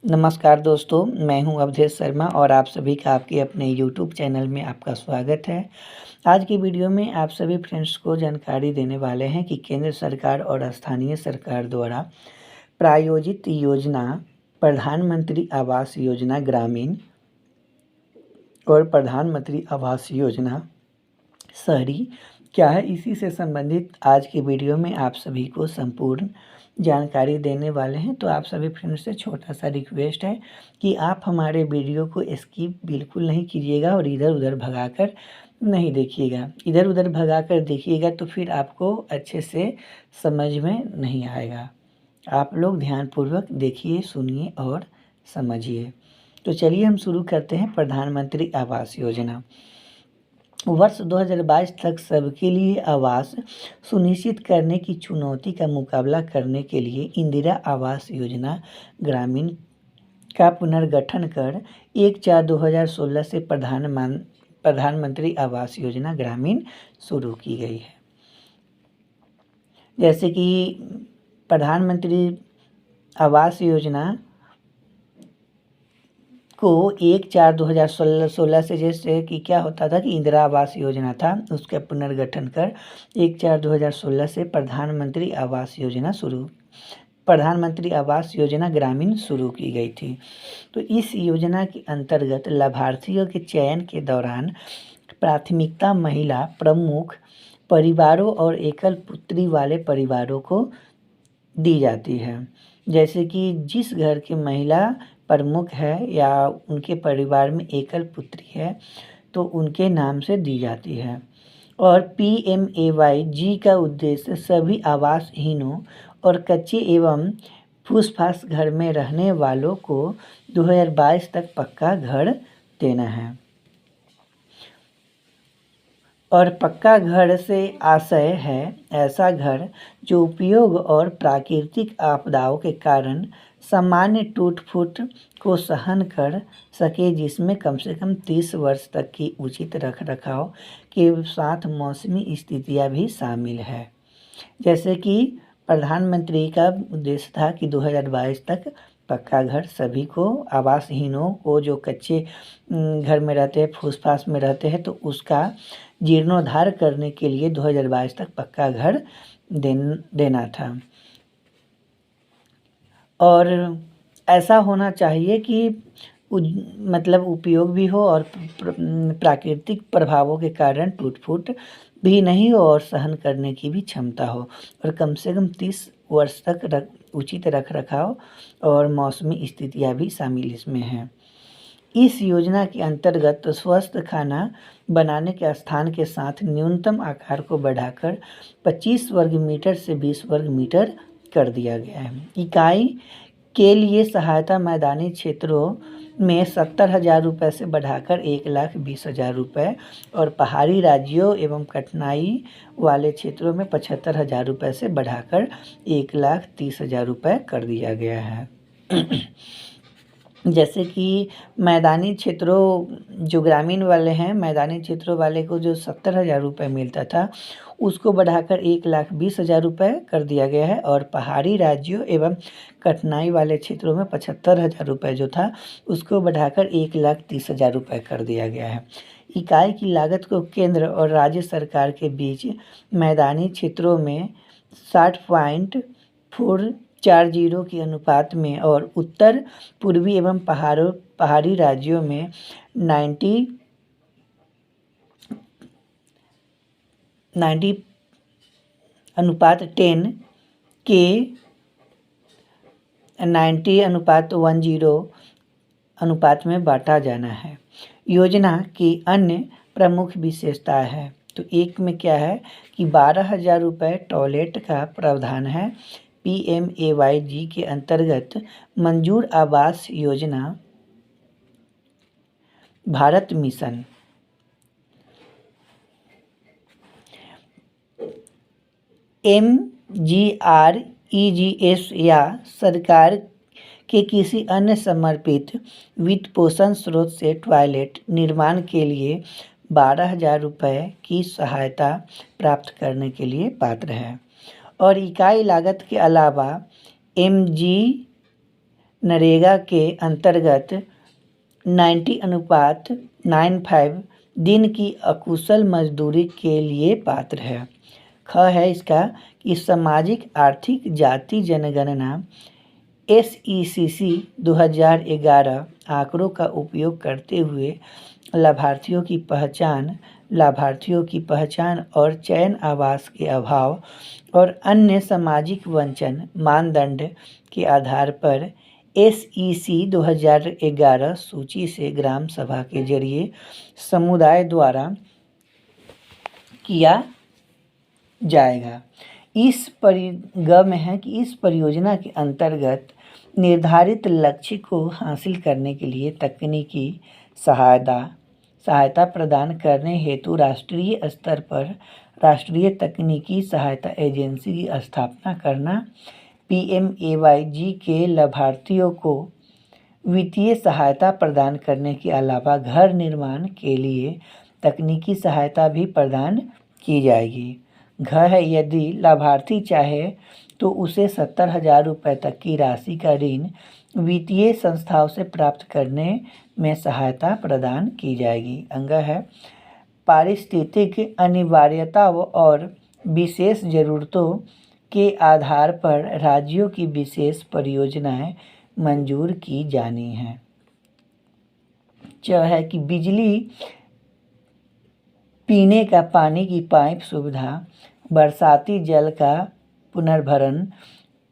नमस्कार दोस्तों, मैं हूं अवधेश शर्मा और आप सभी का आपके अपने यूट्यूब चैनल में आपका स्वागत है। आज की वीडियो में आप सभी फ्रेंड्स को जानकारी देने वाले हैं कि केंद्र सरकार और स्थानीय सरकार द्वारा प्रायोजित योजना प्रधानमंत्री आवास योजना ग्रामीण और प्रधानमंत्री आवास योजना शहरी क्या है, इसी से संबंधित आज की वीडियो में आप सभी को संपूर्ण जानकारी देने वाले हैं। तो आप सभी फ्रेंड्स से छोटा सा रिक्वेस्ट है कि आप हमारे वीडियो को स्किप बिल्कुल नहीं कीजिएगा और इधर उधर भगाकर नहीं देखिएगा। इधर उधर भगाकर देखिएगा तो फिर आपको अच्छे से समझ में नहीं आएगा। आप लोग ध्यानपूर्वक देखिए, सुनिए और समझिए। तो चलिए हम शुरू करते हैं। प्रधानमंत्री आवास योजना वर्ष 2022 तक सबके लिए आवास सुनिश्चित करने की चुनौती का मुकाबला करने के लिए इंदिरा आवास योजना ग्रामीण का पुनर्गठन कर 1/4/2016 से प्रधानमंत्री आवास योजना ग्रामीण शुरू की गई है। जैसे कि प्रधानमंत्री आवास योजना को 1/4/2016 से, जैसे कि क्या होता था कि इंदिरा आवास योजना था, उसका पुनर्गठन कर 1/4/2016 से प्रधानमंत्री आवास योजना ग्रामीण शुरू की गई थी। तो इस योजना के अंतर्गत लाभार्थियों के चयन के दौरान प्राथमिकता महिला प्रमुख परिवारों और एकल पुत्री वाले परिवारों को दी जाती है। जैसे कि जिस घर की महिला प्रमुख है या उनके परिवार में एकल पुत्री है तो उनके नाम से दी जाती है। और PMAY का उद्देश्य सभी आवासहीनों और कच्चे एवं फूसफास घर में रहने वालों को 2022 तक पक्का घर देना है। और पक्का घर से आशय है ऐसा घर जो उपयोग और प्राकृतिक आपदाओं के कारण सामान्य टूट फूट को सहन कर सके, जिसमें कम से कम 30 वर्ष तक की उचित रखरखाव के साथ मौसमी स्थितियां भी शामिल है। जैसे कि प्रधानमंत्री का उद्देश्य था कि 2022 तक पक्का घर सभी को, आवासहीनों को जो कच्चे घर में रहते हैं, फूसफास में रहते हैं, तो उसका जीर्णोद्धार करने के लिए 2022 तक पक्का घर देना था। और ऐसा होना चाहिए कि मतलब उपयोग भी हो और प्राकृतिक प्रभावों के कारण टूट फूट भी नहीं हो और सहन करने की भी क्षमता हो, और कम से कम 30 वर्ष तक उचित रखरखाव और मौसमी स्थितियां भी शामिल इसमें हैं। इस योजना के अंतर्गत स्वस्थ खाना बनाने के स्थान के साथ न्यूनतम आकार को बढ़ाकर 25 वर्ग मीटर से 20 वर्ग मीटर कर दिया गया है। इकाई के लिए सहायता मैदानी क्षेत्रों में 70,000 रुपये से बढ़ाकर 1,20,000 रुपये और पहाड़ी राज्यों एवं कठिनाई वाले क्षेत्रों में 75,000 रुपये से बढ़ाकर 1,30,000 रुपये कर दिया गया है। जैसे कि मैदानी क्षेत्रों जो ग्रामीण वाले हैं, मैदानी क्षेत्रों वाले को जो 70,000 रुपये मिलता था उसको बढ़ाकर 1,20,000 रुपये कर दिया गया है, और पहाड़ी राज्यों एवं कठिनाई वाले क्षेत्रों में 75,000 रुपये जो था उसको बढ़ाकर 1,30,000 रुपये कर दिया गया है। इकाई की लागत को केंद्र और राज्य सरकार के बीच मैदानी क्षेत्रों में 60.440 के अनुपात में और उत्तर पूर्वी एवं पहाड़ी राज्यों में 90:10 के 90:10 अनुपात में बांटा जाना है। योजना की अन्य प्रमुख विशेषता है, तो एक में क्या है कि 12,000 रुपये टॉयलेट का प्रावधान है। PMAY के अंतर्गत मंजूर आवास योजना भारत मिशन MGREGS या सरकार के किसी अन्य समर्पित वित्त पोषण स्रोत से टॉयलेट निर्माण के लिए 12,000 रुपये की सहायता प्राप्त करने के लिए पात्र है। और इकाई लागत के अलावा नरेगा के अंतर्गत 90:95 दिन की अकुशल मजदूरी के लिए पात्र है। ख है इसका कि सामाजिक आर्थिक जाति जनगणना SECC 2011 आंकड़ों का उपयोग करते हुए लाभार्थियों की पहचान और चयन आवास के अभाव और अन्य सामाजिक वंचन मानदंड के आधार पर SEC 2011 सूची से ग्राम सभा के जरिए समुदाय द्वारा किया जाएगा। इस परिगम है कि इस परियोजना के अंतर्गत निर्धारित लक्ष्य को हासिल करने के लिए तकनीकी सहायता प्रदान करने हेतु राष्ट्रीय स्तर पर राष्ट्रीय तकनीकी सहायता एजेंसी की स्थापना करना, PMAYG के लाभार्थियों को वित्तीय सहायता प्रदान करने के अलावा घर निर्माण के लिए तकनीकी सहायता भी प्रदान की जाएगी। घ है यदि लाभार्थी चाहे तो उसे 70,000 रुपये तक की राशि का ऋण वित्तीय संस्थाओं से प्राप्त करने में सहायता प्रदान की जाएगी। अंग है पारिस्थितिक अनिवार्यताओं और विशेष ज़रूरतों के आधार पर राज्यों की विशेष परियोजनाएं मंजूर की जानी हैं। च है कि बिजली, पीने का पानी की पाइप सुविधा, बरसाती जल का पुनर्भरण,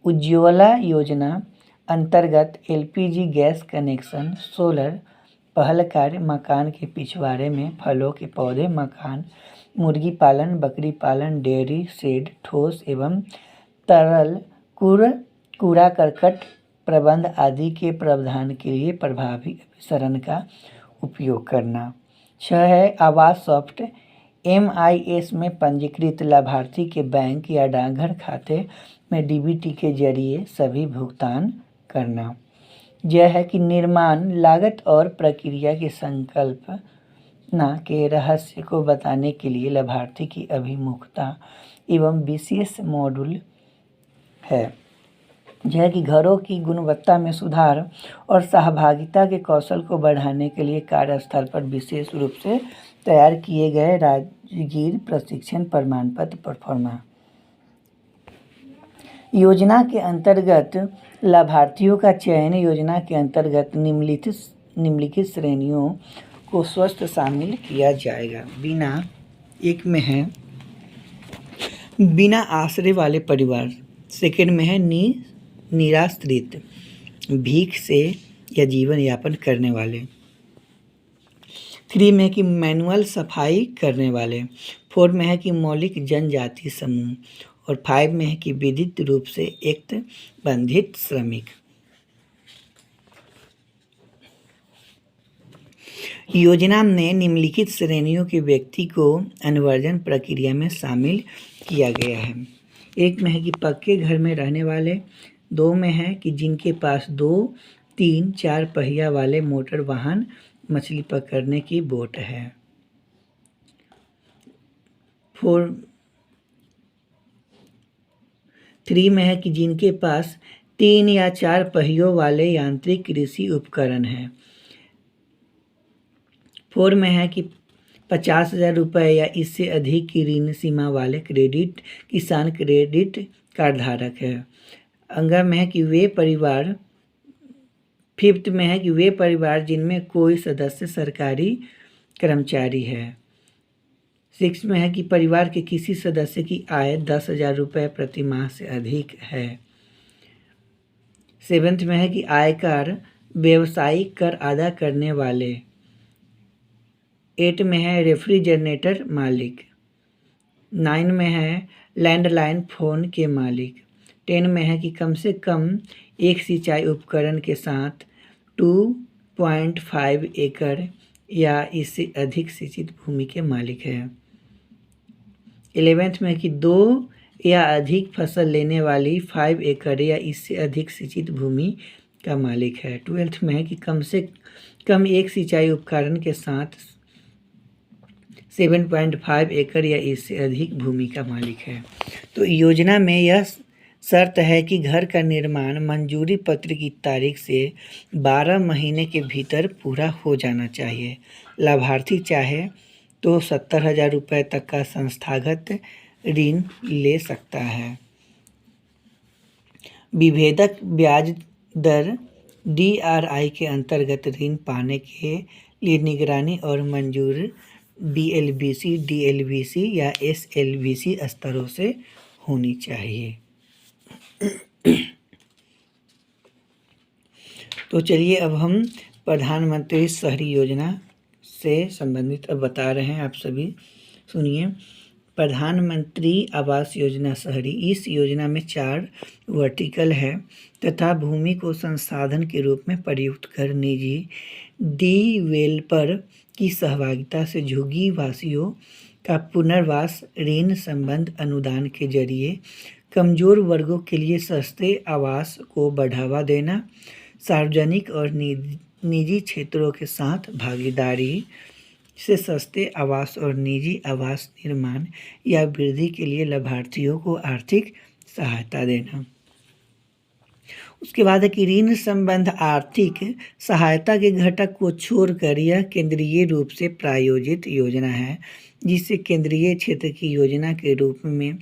उज्ज्वला योजना अंतर्गत LPG गैस कनेक्शन, सोलर, पहल कार्य, मकान के पिछवाड़े में फलों के पौधे, मकान, मुर्गी पालन, बकरी पालन, डेयरी शेड, ठोस एवं तरल कूड़ा करकट प्रबंध आदि के प्रावधान के लिए प्रभावी अभिसरण का उपयोग करना। 6 है आवास सॉफ्ट, MIS में पंजीकृत लाभार्थी के बैंक या डाकघर खाते में DBT के जरिए सभी भुगतान करना। यह है कि निर्माण लागत और प्रक्रिया की संकल्पना के रहस्य को बताने के लिए लाभार्थी की अभिमुखता एवं विशेष मॉड्यूल है। यह कि घरों की गुणवत्ता में सुधार और सहभागिता के कौशल को बढ़ाने के लिए कार्यस्थल पर विशेष रूप से तैयार किए गए राजगीर प्रशिक्षण प्रमाण पत्र परफॉर्मा। योजना के अंतर्गत लाभार्थियों का चयन योजना के अंतर्गत निम्नलिखित श्रेणियों को स्वस्थ शामिल किया जाएगा। एक में है बिना आश्रय वाले परिवार, सेकंड में है निराश्रित, भीख से या जीवन यापन करने वाले, 3 में है कि मैनुअल सफाई करने वाले, 4 में है कि मौलिक जनजाति समूह और 5 में है कि विधिक रूप से एक बंधित श्रमिक। योजना में निम्नलिखित श्रेणियों के व्यक्ति को अनुवर्जन प्रक्रिया में शामिल किया गया है। 1 में है कि पक्के घर में रहने वाले, 2 में है कि जिनके पास 2, 3, 4 पहिया वाले मोटर वाहन मछली पकड़ने की बोट है, 3 में है कि जिनके पास 3 या 4 पहियों वाले यांत्रिक कृषि उपकरण हैं, 4 में है कि 50,000 रुपये या इससे अधिक की ऋण सीमा वाले किसान क्रेडिट कार्ड धारक है। अंगा में है कि वे परिवार, 5th में है कि वे परिवार जिनमें कोई सदस्य सरकारी कर्मचारी है। 6 में है कि परिवार के किसी सदस्य की आय 10,000 रुपये प्रति माह से अधिक है। 7th में है कि आयकर व्यावसायिक कर अदा करने वाले। 8 में है रेफ्रिजरेटर मालिक। 9 में है लैंडलाइन फ़ोन के मालिक। 10 में है कि कम से कम एक सिंचाई उपकरण के साथ 2.5 एकड़ या इससे अधिक सिंचित भूमि के मालिक है। 11th में कि 2 या अधिक फसल लेने वाली 5 एकड़ या इससे अधिक सिंचित भूमि का मालिक है। 12th में है कि कम से कम एक सिंचाई उपकरण के साथ 7.5 एकड़ या इससे अधिक भूमि का मालिक है। तो योजना में यह शर्त है कि घर का निर्माण मंजूरी पत्र की तारीख से 12 महीने के भीतर पूरा हो जाना चाहिए। लाभार्थी चाहे तो 70,000 रुपये तक का संस्थागत ऋण ले सकता है। विभेदक ब्याज दर DRI के अंतर्गत ऋण पाने के लिए निगरानी और मंजूर BLBC, DLBC या SLBC स्तरों से होनी चाहिए। तो चलिए अब हम प्रधानमंत्री शहरी योजना से संबंधित अब बता रहे हैं, आप सभी सुनिए। प्रधानमंत्री आवास योजना शहरी, इस योजना में 4 वर्टिकल है तथा भूमि को संसाधन के रूप में प्रयुक्त कर निजी डेवलपर की सहभागिता से झुग्गी वासियों का पुनर्वास, ऋण संबंध अनुदान के जरिए कमजोर वर्गों के लिए सस्ते आवास को बढ़ावा देना, सार्वजनिक और निजी क्षेत्रों के साथ भागीदारी से सस्ते आवास और निजी आवास निर्माण या वृद्धि के लिए लाभार्थियों को आर्थिक सहायता देना। उसके बाद है कि ऋण संबंध आर्थिक सहायता के घटक को छोड़कर यह केंद्रीय रूप से प्रायोजित योजना है, जिसे केंद्रीय क्षेत्र की योजना के रूप में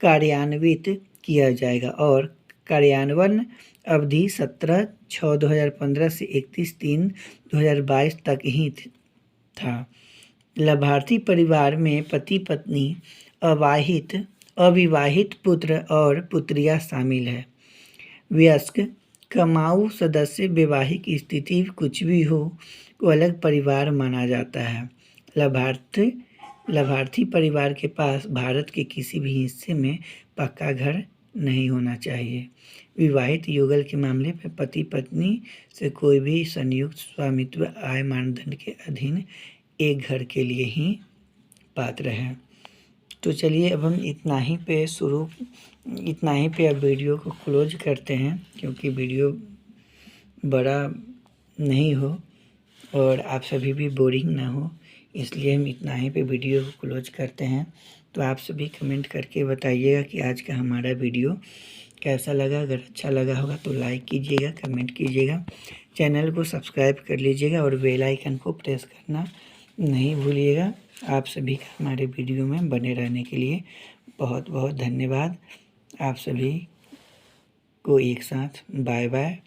कार्यान्वित किया जाएगा और कार्यान्वयन अवधि 17/6/2015 से 31/3/2022 तक ही था। लाभार्थी परिवार में पति पत्नी, अविवाहित पुत्र और पुत्रियां शामिल है। वयस्क कमाऊ सदस्य वैवाहिक स्थिति कुछ भी हो को अलग परिवार माना जाता है। लाभार्थी परिवार के पास भारत के किसी भी हिस्से में पक्का घर नहीं होना चाहिए। विवाहित युगल के मामले में पति पत्नी से कोई भी संयुक्त स्वामित्व आय मानदंड के अधीन एक घर के लिए ही पात्र है। तो चलिए अब हम इतना ही पे अब वीडियो को क्लोज करते हैं, क्योंकि वीडियो बड़ा नहीं हो और आप सभी भी बोरिंग ना हो, इसलिए हम इतना ही पे वीडियो को क्लोज करते हैं। तो आप सभी कमेंट करके बताइएगा कि आज का हमारा वीडियो कैसा लगा। अगर अच्छा लगा होगा तो लाइक कीजिएगा, कमेंट कीजिएगा, चैनल को सब्सक्राइब कर लीजिएगा और बेल आइकन को प्रेस करना नहीं भूलिएगा। आप सभी का हमारे वीडियो में बने रहने के लिए बहुत बहुत धन्यवाद। आप सभी को एक साथ बाय बाय।